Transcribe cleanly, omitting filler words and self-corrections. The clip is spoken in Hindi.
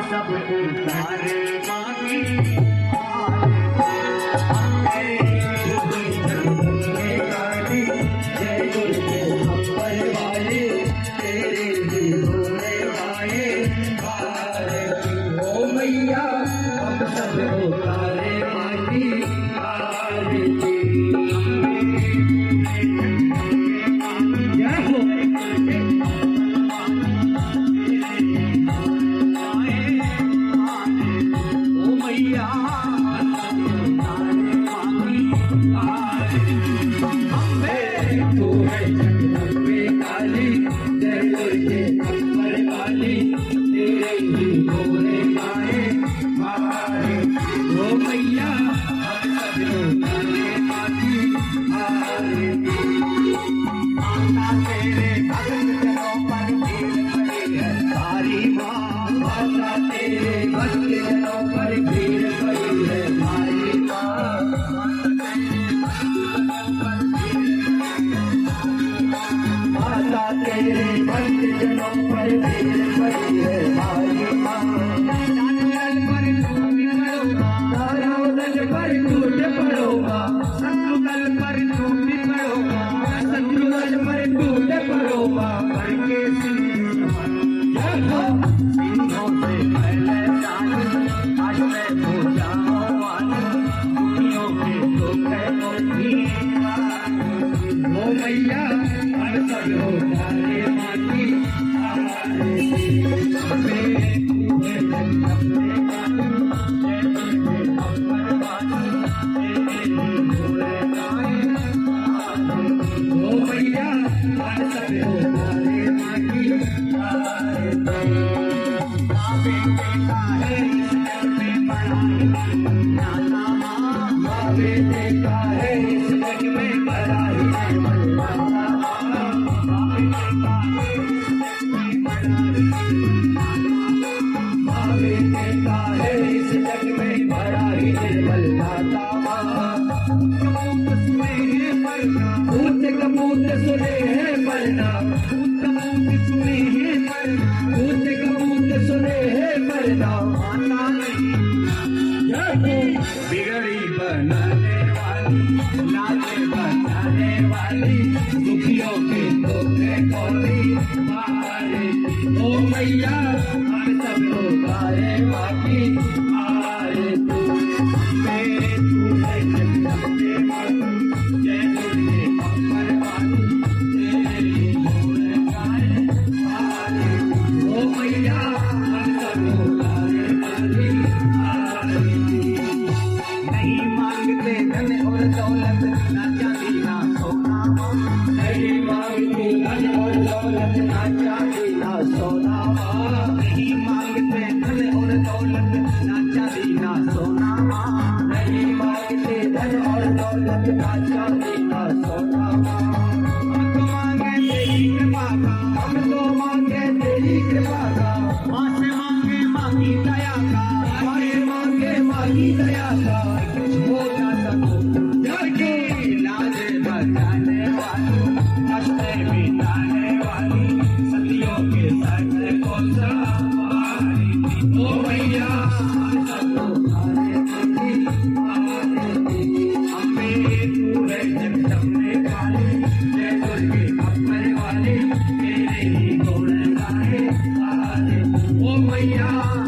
सब उतारे मांगी बिगड़ी बनाने वाली नाचे बजाने वाली दुखियों के धोखे खोली ओ मैया हम सब उतारे बाकी आरे तू मेरे तू जय दुर्गे अम्बर वाली तेरी मोर गाए आरे ओ मैया हम सब उतारे बाकी नहीं मांगते धन और दौलत ना चांदी ना सोना नहीं मांगते धन और दौलत ना चांदी ना सोना नहीं मांगते धन और दौलत ना चांदी ना सोना नहीं मांगते धन और दौलत ना चांदी ना सोना हमको मांगे तेरी कृपा का हमको मांगे तेरी कृपा का माँ से मांगे माँ की दया का माँ मांगे माँ की दया का मैया